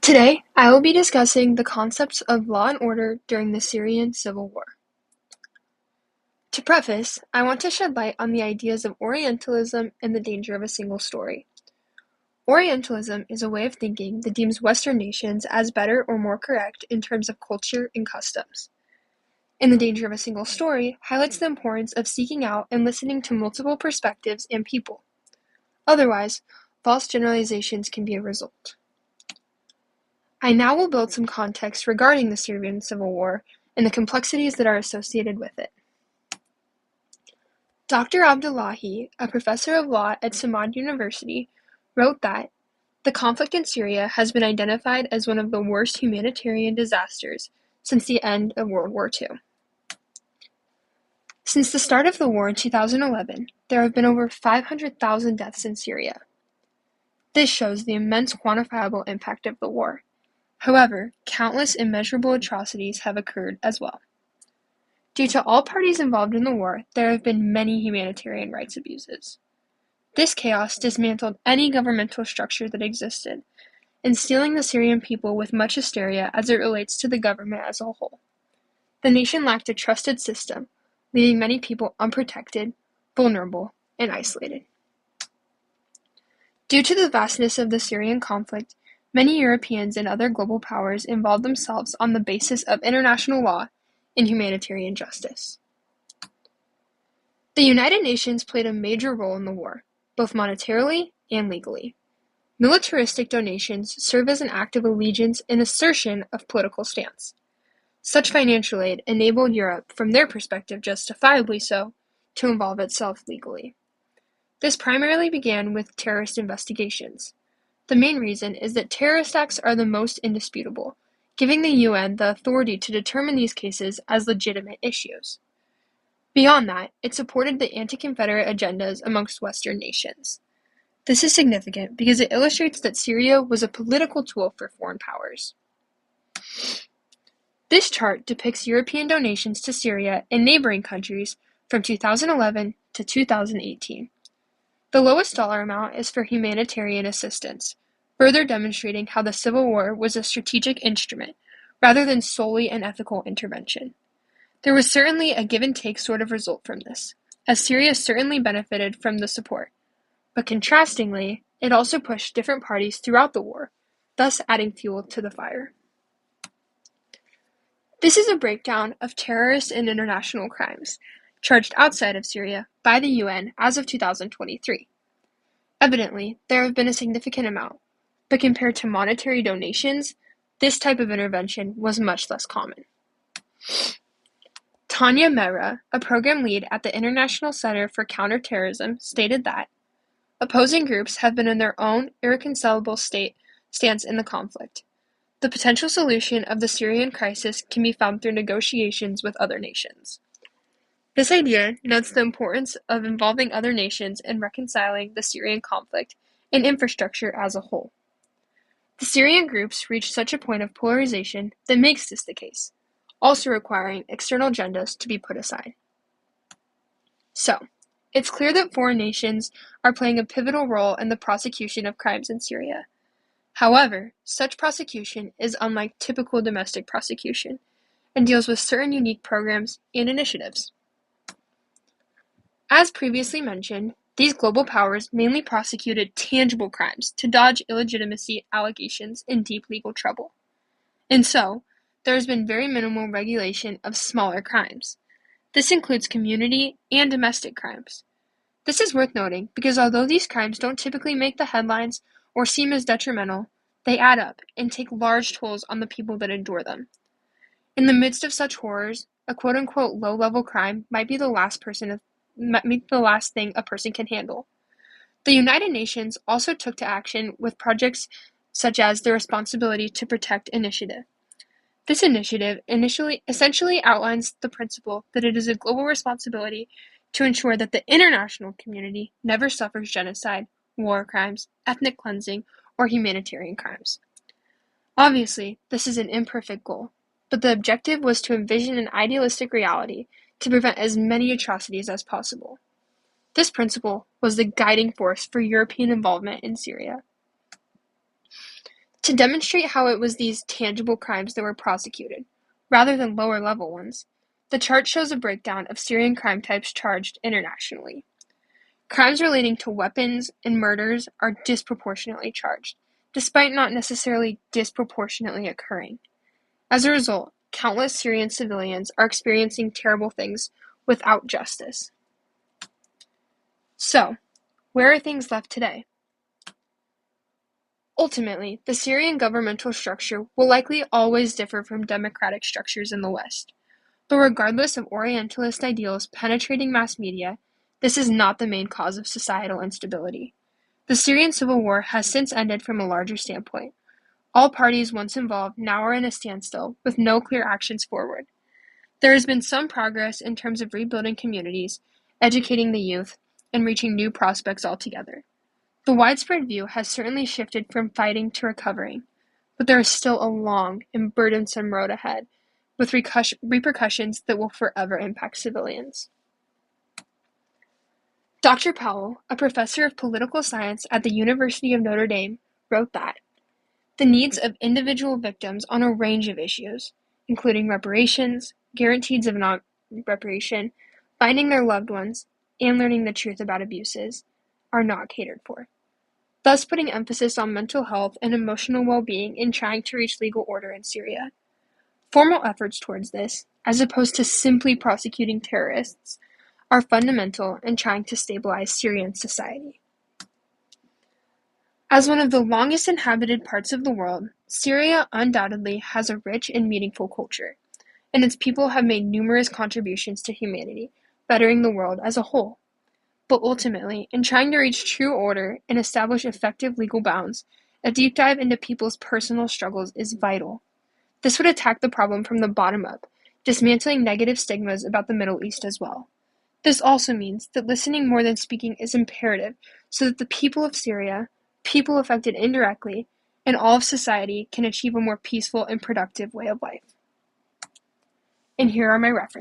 Today, I will be discussing the concepts of law and order during the Syrian civil war. To preface, I want to shed light on the ideas of Orientalism and the danger of a single story. Orientalism is a way of thinking that deems Western nations as better or more correct in terms of culture and customs. And the danger of a single story highlights the importance of seeking out and listening to multiple perspectives and people. Otherwise, false generalizations can be a result. I now will build some context regarding the Syrian civil war and the complexities that are associated with it. Dr. Abdullahi, a professor of law at Samad University, wrote that the conflict in Syria has been identified as one of the worst humanitarian disasters since the end of World War II. Since the start of the war in 2011, there have been over 500,000 deaths in Syria. This shows the immense quantifiable impact of the war. However, countless immeasurable atrocities have occurred as well. Due to all parties involved in the war, there have been many humanitarian rights abuses. This chaos dismantled any governmental structure that existed, instilling the Syrian people with much hysteria as it relates to the government as a whole. The nation lacked a trusted system, leaving many people unprotected, vulnerable, and isolated. Due to the vastness of the Syrian conflict, many Europeans and other global powers involved themselves on the basis of international law and humanitarian justice. The United Nations played a major role in the war, both monetarily and legally. Militaristic donations serve as an act of allegiance and assertion of political stance. Such financial aid enabled Europe, from their perspective justifiably so, to involve itself legally. This primarily began with terrorist investigations. The main reason is that terrorist acts are the most indisputable, giving the UN the authority to determine these cases as legitimate issues. Beyond that, it supported the anti-Confederate agendas amongst Western nations. This is significant because it illustrates that Syria was a political tool for foreign powers. This chart depicts European donations to Syria and neighboring countries from 2011 to 2018. The lowest dollar amount is for humanitarian assistance, further demonstrating how the Civil War was a strategic instrument, rather than solely an ethical intervention. There was certainly a give-and-take sort of result from this, as Syria certainly benefited from the support. But contrastingly, it also pushed different parties throughout the war, thus adding fuel to the fire. This is a breakdown of terrorist and international crimes charged outside of Syria by the UN as of 2023. Evidently, there have been a significant amount, but compared to monetary donations, this type of intervention was much less common. Tanya Mehra, a program lead at the International Center for Counterterrorism, stated that opposing groups have been in their own irreconcilable stance in the conflict. The potential solution of the Syrian crisis can be found through negotiations with other nations. This idea notes the importance of involving other nations in reconciling the Syrian conflict and infrastructure as a whole. The Syrian groups reach such a point of polarization that makes this the case, also requiring external agendas to be put aside. So, it's clear that foreign nations are playing a pivotal role in the prosecution of crimes in Syria. However, such prosecution is unlike typical domestic prosecution and deals with certain unique programs and initiatives. As previously mentioned, these global powers mainly prosecuted tangible crimes to dodge illegitimacy allegations and deep legal trouble. And so, there has been very minimal regulation of smaller crimes. This includes community and domestic crimes. This is worth noting because although these crimes don't typically make the headlines or seem as detrimental, they add up and take large tolls on the people that endure them. In the midst of such horrors, a quote-unquote low-level crime might be the last thing a person can handle. The United Nations also took to action with projects such as the Responsibility to Protect initiative. This initiative essentially outlines the principle that it is a global responsibility to ensure that the international community never suffers genocide, war crimes, ethnic cleansing, or humanitarian crimes. Obviously, this is an imperfect goal, but the objective was to envision an idealistic reality to prevent as many atrocities as possible. This principle was the guiding force for European involvement in Syria. To demonstrate how it was these tangible crimes that were prosecuted, rather than lower-level ones, the chart shows a breakdown of Syrian crime types charged internationally. Crimes relating to weapons and murders are disproportionately charged, despite not necessarily disproportionately occurring. As a result, countless Syrian civilians are experiencing terrible things without justice. So, where are things left today? Ultimately, the Syrian governmental structure will likely always differ from democratic structures in the West. But regardless of Orientalist ideals penetrating mass media, this is not the main cause of societal instability. The Syrian civil war has since ended from a larger standpoint. All parties once involved now are in a standstill, with no clear actions forward. There has been some progress in terms of rebuilding communities, educating the youth, and reaching new prospects altogether. The widespread view has certainly shifted from fighting to recovering, but there is still a long and burdensome road ahead, with repercussions that will forever impact civilians. Dr. Powell, a professor of political science at the University of Notre Dame, wrote that the needs of individual victims on a range of issues, including reparations, guarantees of non-reparation, finding their loved ones, and learning the truth about abuses, are not catered for, thus putting emphasis on mental health and emotional well-being in trying to reach legal order in Syria. Formal efforts towards this, as opposed to simply prosecuting terrorists, are fundamental in trying to stabilize Syrian society. As one of the longest inhabited parts of the world, Syria undoubtedly has a rich and meaningful culture, and its people have made numerous contributions to humanity, bettering the world as a whole. But ultimately, in trying to reach true order and establish effective legal bounds, a deep dive into people's personal struggles is vital. This would attack the problem from the bottom up, dismantling negative stigmas about the Middle East as well. This also means that listening more than speaking is imperative so that the people of Syria, people affected indirectly, and all of society can achieve a more peaceful and productive way of life. And here are my references.